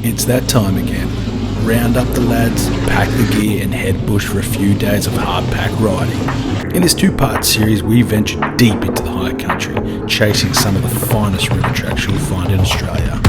It's that time again. Round up the lads, pack the gear and head bush for a few days of hard pack riding. In this two-part series we venture deep into the high country, chasing some of the finest river tracks you'll find in Australia.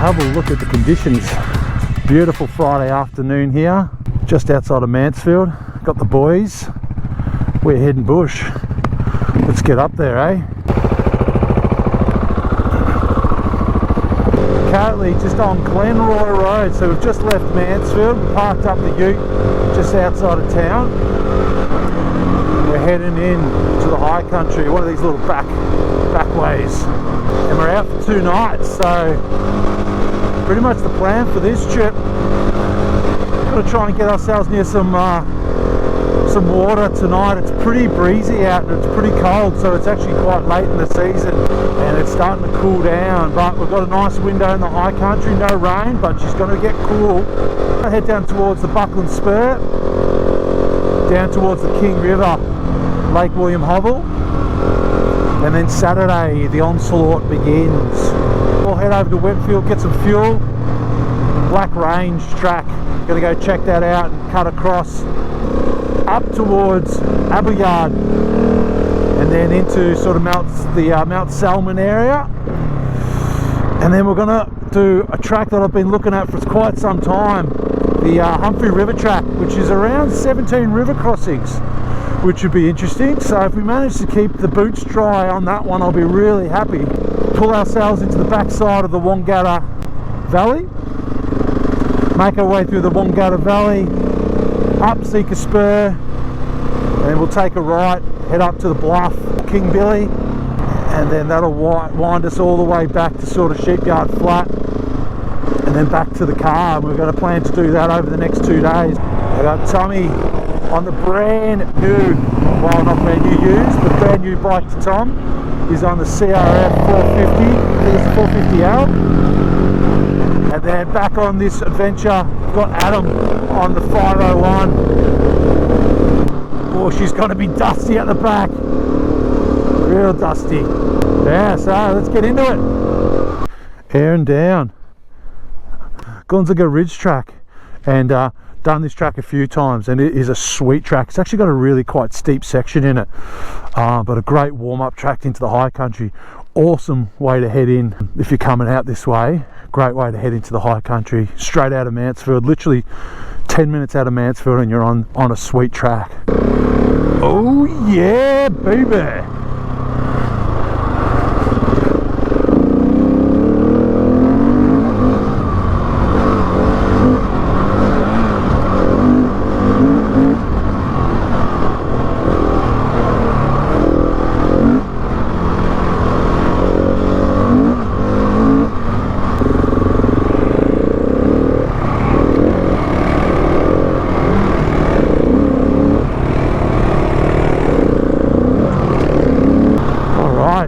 Have a look at the conditions. Beautiful Friday afternoon here, just outside of Mansfield. Got the boys. We're heading bush. Let's get up there, eh? Currently just on Glenroy Rd, so we've just left Mansfield, parked up the ute just outside of town. We're heading in to the high country, one of these little back ways, and we're out for 2 nights. So pretty much the plan for this trip. Got to try and get ourselves near some water tonight. It's pretty breezy out and it's pretty cold, so it's actually quite late in the season and it's starting to cool down. But we've got a nice window in the high country, no rain, but she's going to get cool. I head down towards the Buckland Spur, down towards the King River, Lake William Hovell, and then Saturday the onslaught begins. We'll head over to Wetfield, get some fuel. Black Range track, gonna go check that out and cut across up towards Appleyard and then into sort of Mount Salmon area, and then we're gonna do a track that I've been looking at for quite some time, the Humphrey River track, which is around 17 river crossings, which would be interesting. So if we manage to keep the boots dry on that one, I'll be really happy. Pull ourselves into the backside of the Wangara Valley, make our way through the Wangara Valley, up Seeker Spur, and we'll take a right, head up to the bluff, King Billy, and then that'll wind us all the way back to sort of Sheepyard Flat, and then back to the car. And we're going to plan to do that over the next 2 days. I got Tommy on the brand new, well not brand new used, but brand new bike to Tom. He's on the CRF 450, I think it's the 450L. And then back on this adventure, we've got Adam on the 501. Oh, she's going to be dusty at the back. Real dusty. Yeah, so let's get into it. Airing down. Gonzaga Ridge track. And done this track a few times, and it is a sweet track. It's actually got a really quite steep section in it, but a great warm-up track into the high country. Awesome way to head in if you're coming out this way. Great way to head into the high country, straight out of Mansfield, literally 10 minutes out of Mansfield, and you're on a sweet track. Oh yeah, baby.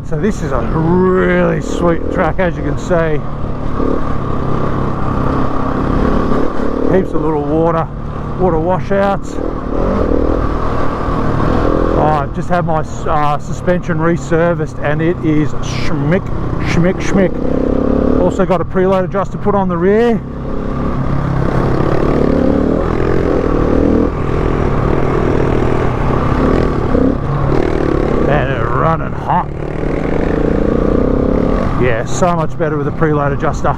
So this is a really sweet track, as you can see. Heaps of little water washouts. I've just had my suspension reserviced and it is schmick. Also got a preload adjuster put on the rear. And it's running hot. Yeah, so much better with a preload adjuster.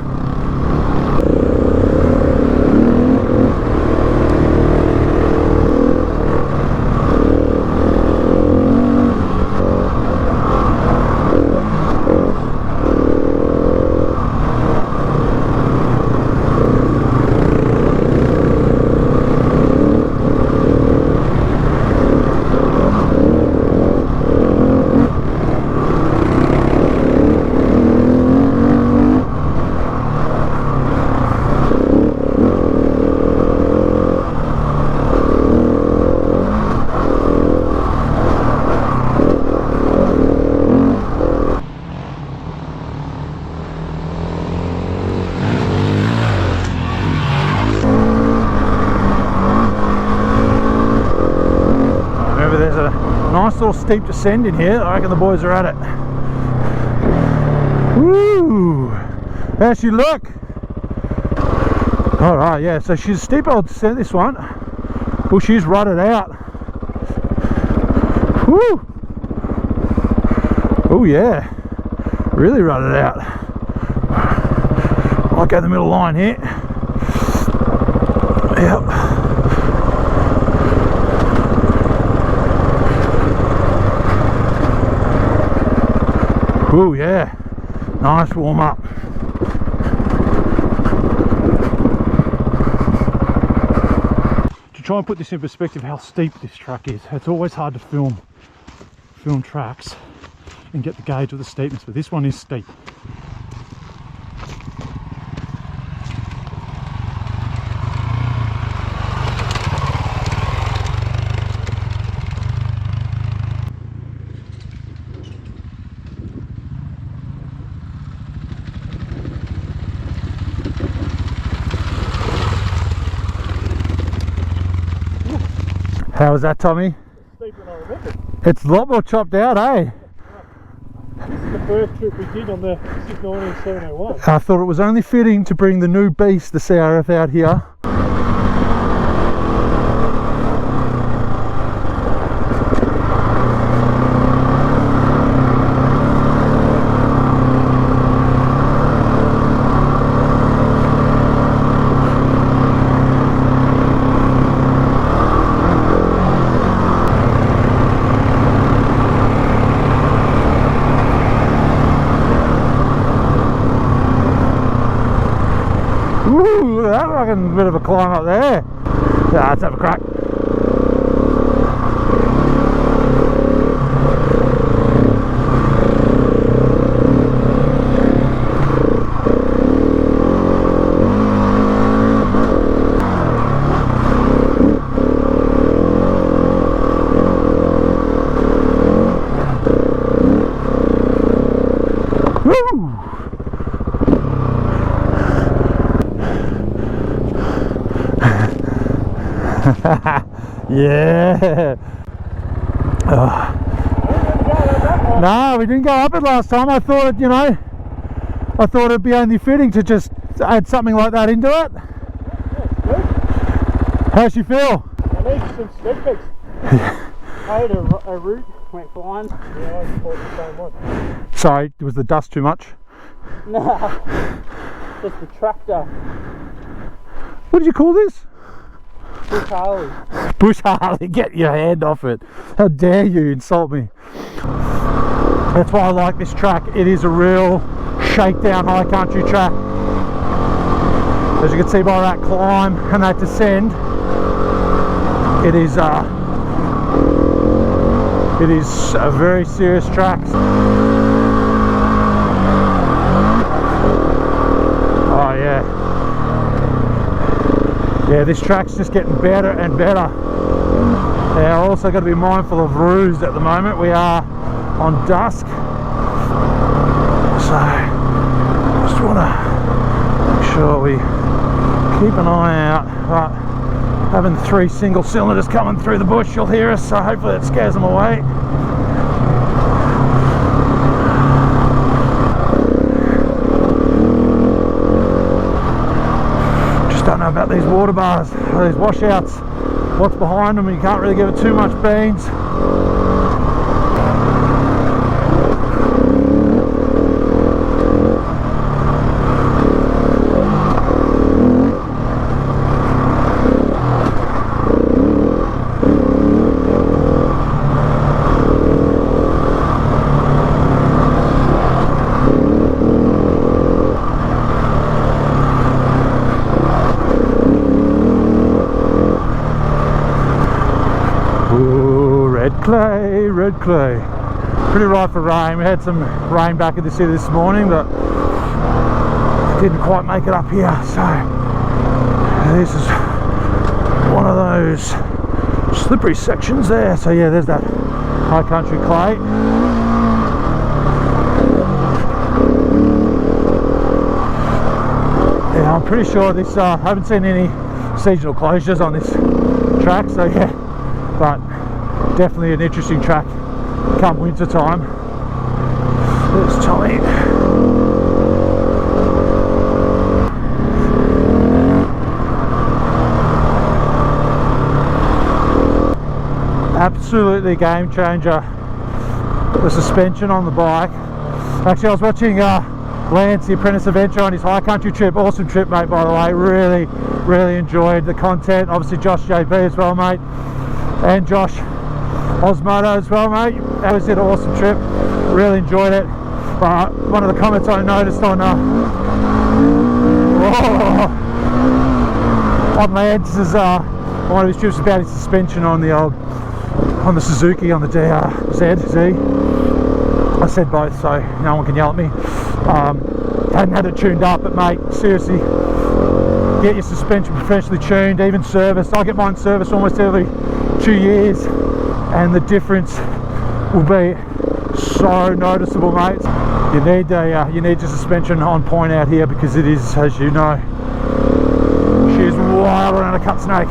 nice little steep descent in here. I reckon the boys are at it. Woo! How's she look? Alright, yeah, so she's a steep old descent, this one. Well, she's rutted out. Woo! Oh yeah, really rutted out. I'll go the middle line here. Yep. Oh yeah, nice warm up. To try and put this in perspective how steep this track is, it's always hard to film tracks and get the gauge of the steepness, but this one is steep. How was that, Tommy? Steeper than I remembered. It's a lot more chopped out, eh? This is the first trip we did on the 690 and 701. I thought it was only fitting to bring the new beast, the CRF, out here. Ooh, look at that fucking bit of a climb up there. Yeah, let's have a crack. Woo! Yeah. No, we didn't go up it last time. I thought, you know, I thought it'd be only fitting to just add something like that into it. How's you feel? I need some step picks. I had a route, went flying. Yeah, I thought the same one. Sorry, was the dust too much? Nah, just the tractor. What did you call this? Bush Harley. Bush Harley, get your hand off it. How dare you insult me. That's why I like this track. It is a real shakedown high country track. As you can see by that climb and that descend, it is a very serious track. Oh yeah. Yeah, this track's just getting better and better. Yeah, also got to be mindful of roofs at the moment. We are on dusk, so just want to make sure we keep an eye out. But having 3 single cylinders coming through the bush, you'll hear us, so hopefully that scares them away. Don't know about these water bars, these washouts, what's behind them, and you can't really give it too much beans. Red clay. Pretty ripe for rain. We had some rain back in the city this morning, but didn't quite make it up here. So this is one of those slippery sections there. So yeah, there's that high country clay. Yeah, I'm pretty sure this. I haven't seen any seasonal closures on this track. So yeah, but definitely an interesting track come winter time. There's Tommy. Absolutely game changer, the suspension on the bike. Actually, I was watching Lance, the Apprentice Adventure, on his high country trip. Awesome trip, mate, by the way. Really enjoyed the content. Obviously Josh JB as well, mate, and Josh Moto as well, mate. That was an awesome trip, really enjoyed it. But one of the comments I noticed on Lance's one of his trips about his suspension on the Suzuki, on the DRZ. I said both, so no one can yell at me. Hadn't had it tuned up, but mate, seriously, get your suspension professionally tuned, even serviced. I get mine serviced almost every 2 years, and the difference will be so noticeable, mate. You need your suspension on point out here, because it is, as you know, she is wild around a cut snake.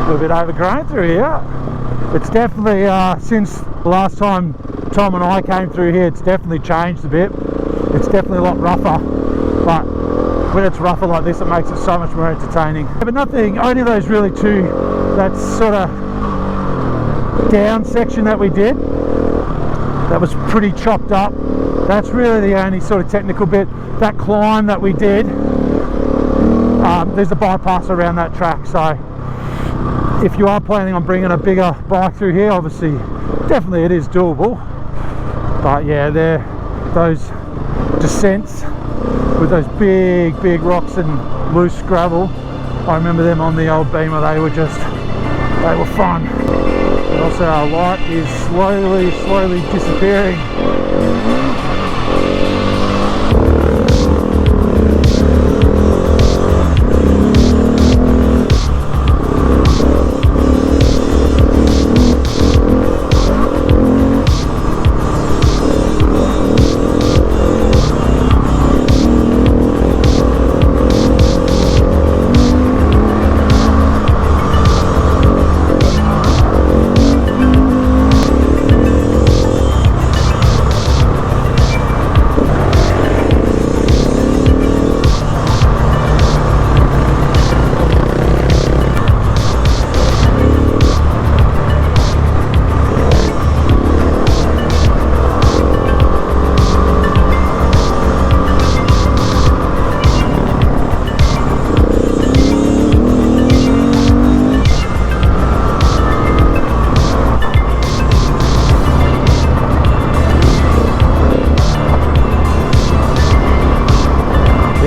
A bit overgrown through here. It's definitely since the last time Tom and I came through here, it's definitely changed a bit. It's definitely a lot rougher, but when it's rougher like this, it makes it so much more entertaining. But nothing, only those really two, that sort of down section that we did, that was pretty chopped up. That's really the only sort of technical bit. That climb that we did, there's a bypass around that track, so if you are planning on bringing a bigger bike through here, obviously definitely it is doable. But yeah, there, those descents with those big rocks and loose gravel, I remember them on the old Beamer. They were fun. And also our light is slowly disappearing.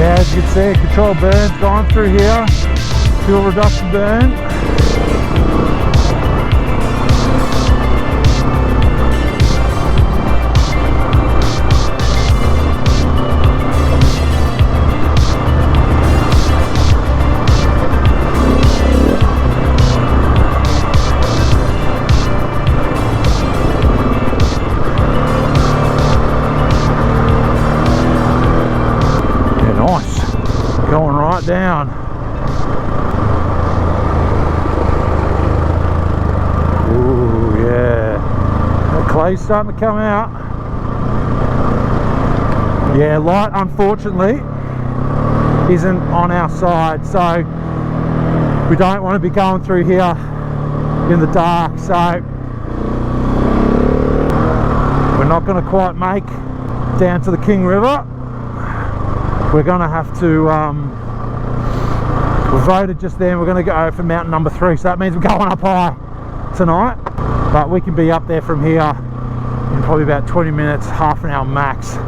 As you can see, control burn's gone through here, fuel reduction burn. Going right down. Ooh, yeah. The clay's starting to come out. Yeah, light unfortunately isn't on our side, so we don't want to be going through here in the dark, so we're not going to quite make down to the King River. We're going to have to, we voted just then, we're going to go for mountain number 3, so that means we're going up high tonight, but we can be up there from here in probably about 20 minutes, half an hour max.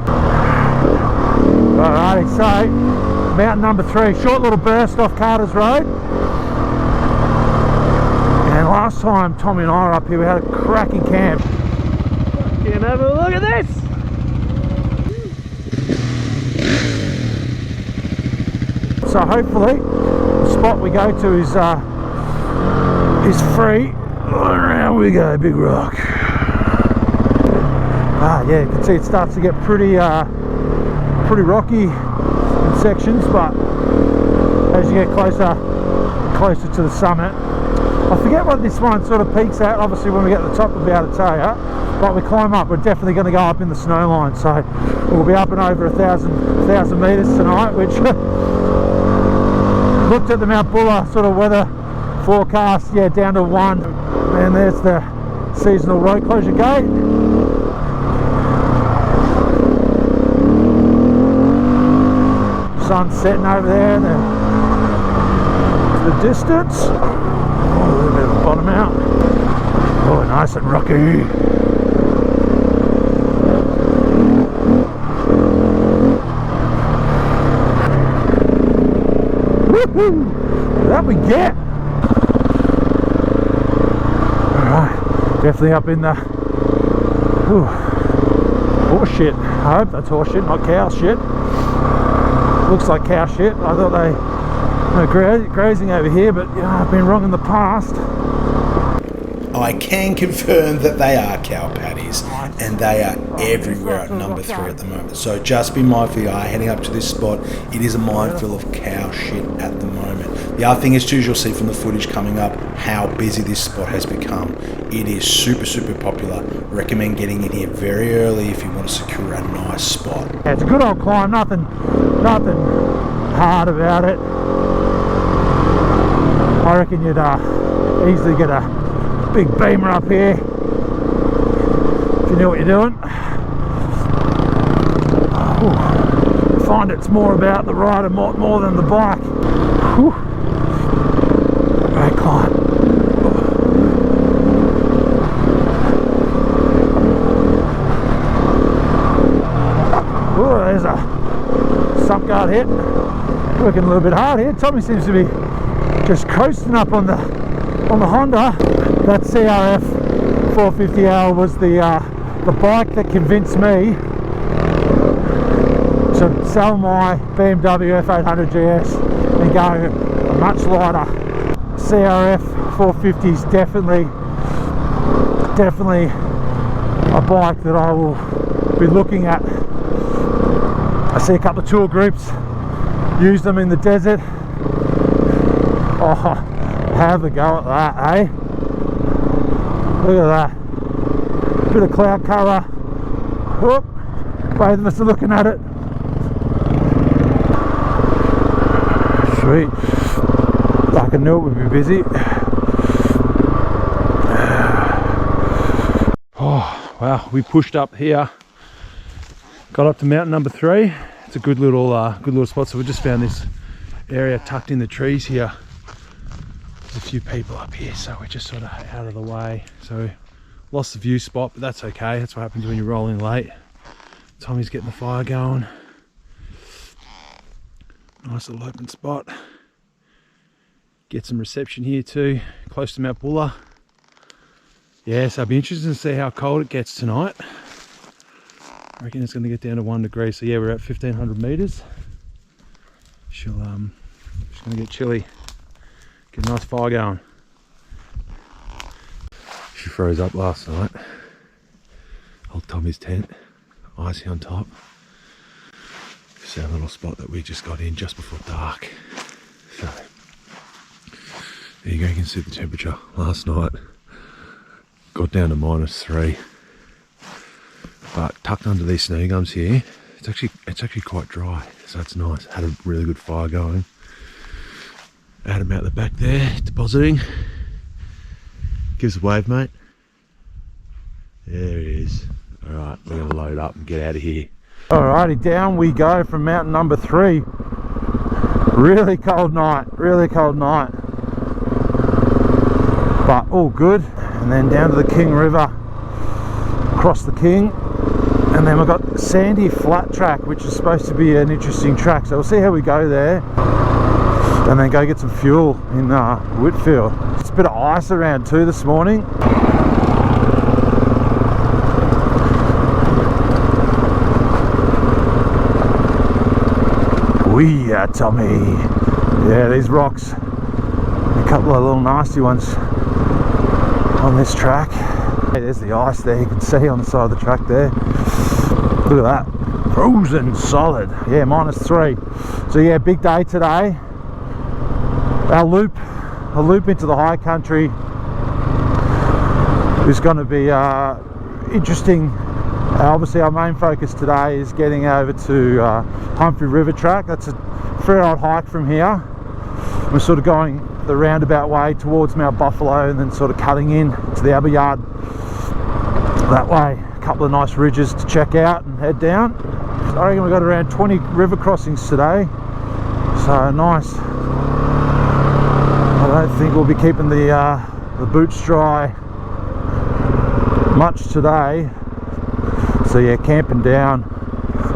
Alrighty, so mountain number 3, short little burst off Carter's Road. And last time Tommy and I were up here, we had a cracking camp. Can have a look at this! So hopefully the spot we go to is is free. Around we go, big rock. Yeah, you can see it starts to get pretty rocky in sections, but as you get closer to the summit, I forget what this one sort of peaks at. Obviously when we get to the top we'll be able to tell you, but we climb up, we're definitely going to go up in the snow line, so we'll be up and over 1,000 metres tonight, which looked at the Mount Buller sort of weather forecast, yeah, down to 1, and there's the seasonal road closure gate. Sun's setting over there in the distance. Oh, a little bit of a bottom out. Oh, nice and rocky. Woohoo! That we get. Alright, definitely up in the horse shit. I hope that's horse shit, not cow shit. Looks like cow shit. I thought they were grazing over here, but you know, I've been wrong in the past. I can confirm that they are cow patties, and they are everywhere at number 3 at the moment. So just be mindful, you are heading up to this spot. It is a minefield of cow shit at the moment. The other thing is too, you'll see from the footage coming up how busy this spot has become. It is super popular. Recommend getting in here very early if you want to secure a nice spot. Yeah, it's a good old climb, nothing hard about it. I reckon you'd easily get a big beamer up here if you know what you're doing. Ooh, I find it's more about the rider more than the bike. Whew. Great climb. Oh, there's a sump guard hit. Working a little bit hard here. Tommy seems to be just coasting up on the Honda. That CRF 450L was the bike that convinced me to sell my BMW F800 GS and go a much lighter. CRF 450 is definitely a bike that I will be looking at. I see a couple of tour groups use them in the desert. Oh, have a go at that, eh? Look at that. Bit of cloud cover. Whoop. Both of us are looking at it. Sweet. Like I knew it would be busy. Oh, wow. We pushed up here. Got up to mountain number 3. It's a good little spot. So we just found this area tucked in the trees here. There's a few people up here, so we're just sort of out of the way. So lost the view spot, but that's okay. That's what happens when you're rolling late. Tommy's getting the fire going. Nice little open spot. Get some reception here too, close to Mount Buller. Yeah, so I'll be interested to see how cold it gets tonight. I reckon it's going to get down to 1 degree. So yeah, we're at 1,500 meters. She's going to get chilly. Get a nice fire going. She froze up last night. Old Tommy's tent, icy on top. It's our little spot that we just got in just before dark. So there you go, you can see the temperature. Last night got down to -3. But tucked under these snow gums here, it's actually quite dry, so it's nice. Had a really good fire going. Adam out the back there, depositing. Give us a wave, mate. There he is. Alright, we're going to load up and get out of here. Alrighty, down we go from mountain number 3. Really cold night, but all good. And then down to the King River, across the King, and then we've got sandy flat track, which is supposed to be an interesting track. So we'll see how we go there, and then go get some fuel in Whitfield. It's a bit of ice around too this morning. Yeah, Tommy. Yeah, these rocks, a couple of little nasty ones on this track. Hey, there's the ice there, you can see on the side of the track there. Look at that, frozen solid. Yeah, -3. So yeah, big day today. Our loop into the high country is going to be interesting. Obviously our main focus today is getting over to Humphrey River track. That's a fair old hike from here. We're sort of going the roundabout way towards Mount Buffalo and then sort of cutting in to the Aberyard that way. A couple of nice ridges to check out and head down. I reckon we've got around 20 river crossings today, so nice. I don't think we'll be keeping the boots dry much today. So yeah, camping down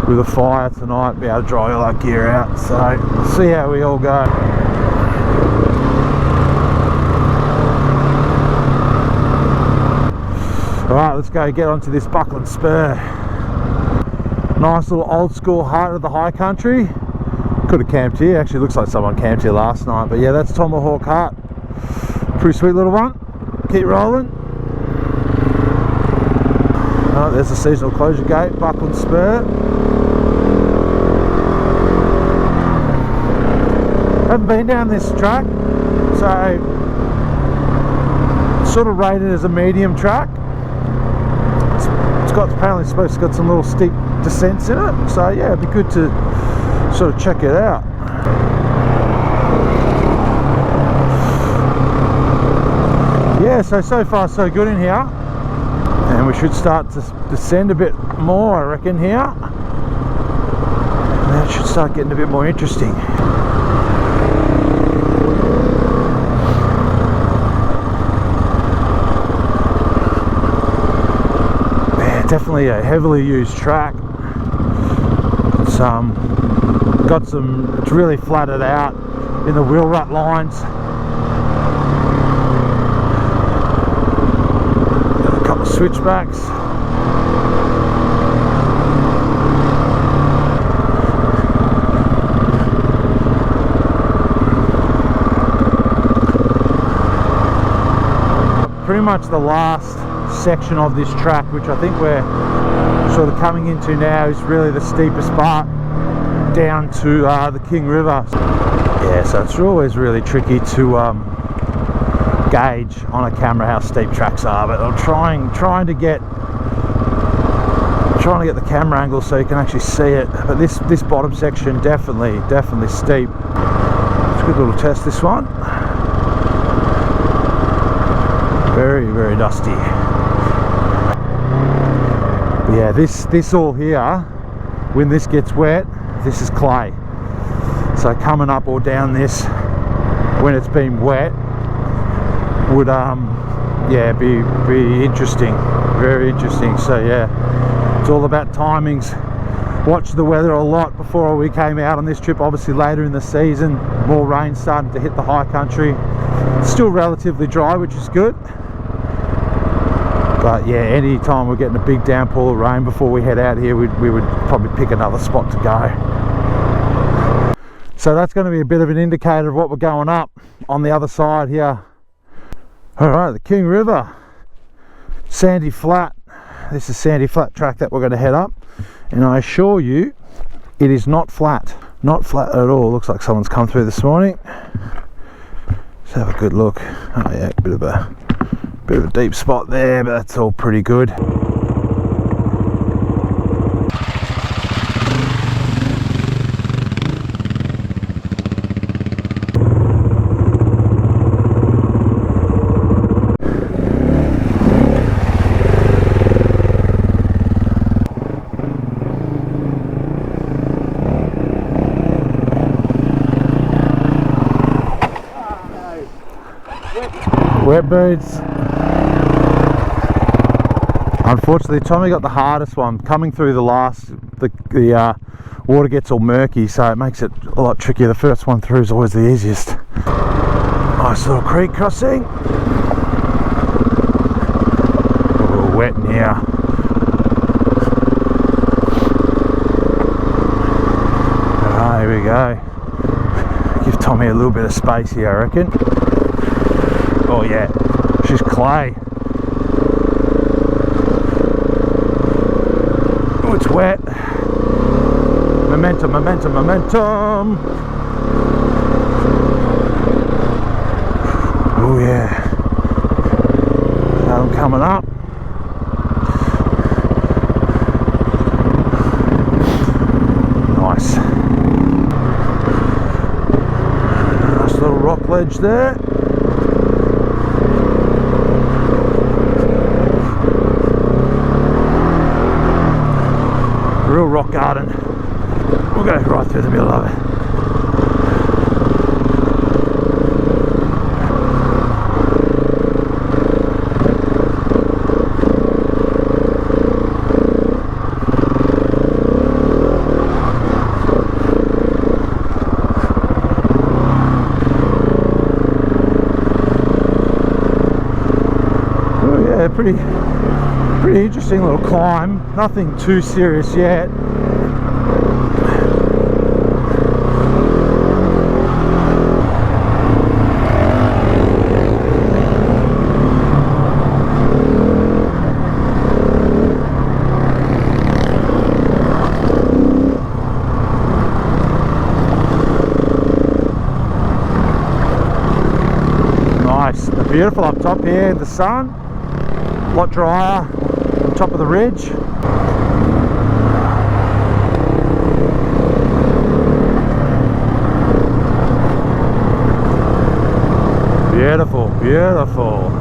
with a fire tonight, be able to dry all our gear out. So see how we all go. Alright, let's go get onto this Buckland Spur. Nice little old school heart of the high country. Could have camped here, actually looks like someone camped here last night, but yeah, that's Tomahawk Hut. Pretty sweet little one. Keep rolling. Oh, there's the seasonal closure gate, Buckland Spur. Haven't been down this track, so sort of rated as a medium track. It's got, apparently it's supposed to got some little steep descents in it, so yeah, it'd be good to sort of check it out. Yeah, so far so good in here, and we should start to descend a bit more, I reckon, here, and that should start getting a bit more interesting. Yeah, definitely a heavily used track. It's it's really flatted out in the wheel rut lines. Switchbacks. Pretty much the last section of this track, which I think we're sort of coming into now, is really the steepest part down to the King River. Yeah, so it's always really tricky to gauge on a camera how steep tracks are, but I'm trying to get the camera angle so you can actually see it. But this bottom section definitely steep. It's a good little test, this one. Very dusty. But yeah, this all here, when this gets wet, this is clay. So coming up or down this when it's been wet would yeah, be interesting, very interesting. So yeah, it's all about timings. Watched the weather a lot before we came out on this trip. Obviously later in the season, more rain starting to hit the high country. It's still relatively dry, which is good, but yeah, any time we're getting a big downpour of rain before we head out here, we would probably pick another spot to go. So that's going to be a bit of an indicator of what we're going up on the other side here. Alright, the King River, Sandy Flat. This is Sandy Flat track that we're going to head up, and I assure you it is not flat at all. Looks like someone's come through this morning. Let's have a good look. Oh yeah, bit of a deep spot there, but that's all pretty good. Wet boots. Unfortunately, Tommy got the hardest one. Coming through the water gets all murky, so it makes it a lot trickier. The first one through is always the easiest. Nice little creek crossing. A little wet in here. Alright, here we go. Give Tommy a little bit of space here, I reckon. Oh yeah, it's just clay. Oh, it's wet. Momentum, momentum, momentum. Oh yeah. I'm coming up. Nice. Nice little rock ledge there. Real rock garden. We'll go right through the middle of it. Oh yeah, pretty interesting little climb. Nothing too serious yet. Nice, beautiful up top here in the sun. A lot drier on top of the ridge. Beautiful, beautiful.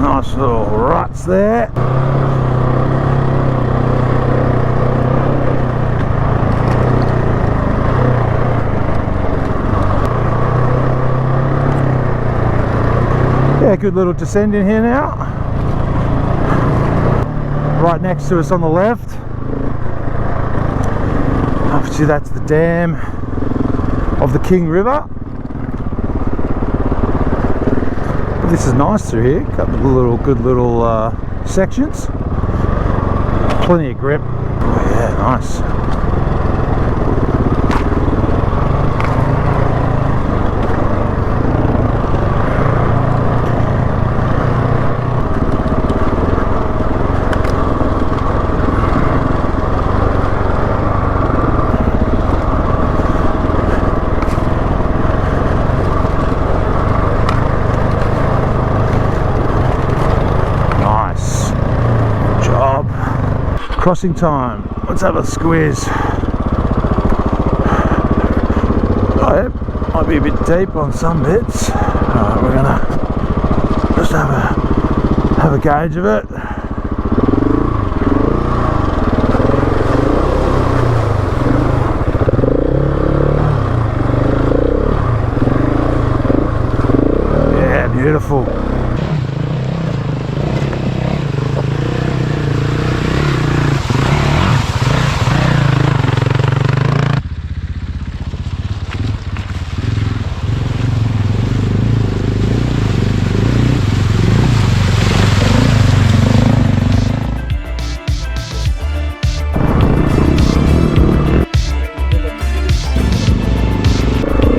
Nice little ruts there. Yeah, good little descent in here now. Right next to us on the left. Obviously that's the dam of the King River. This is nice through here, couple of good little sections. Plenty of grip. Oh yeah, nice. Crossing time. Let's have a squeeze. Oh yeah, might be a bit deep on some bits. Alright, we're gonna just have a gauge of it. Yeah, beautiful.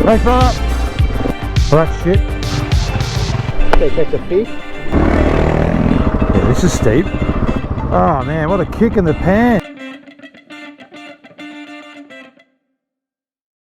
Thanks, Mark. Well, that's shit. They catch a fish. Yeah, this is steep. Oh man, what a kick in the pants.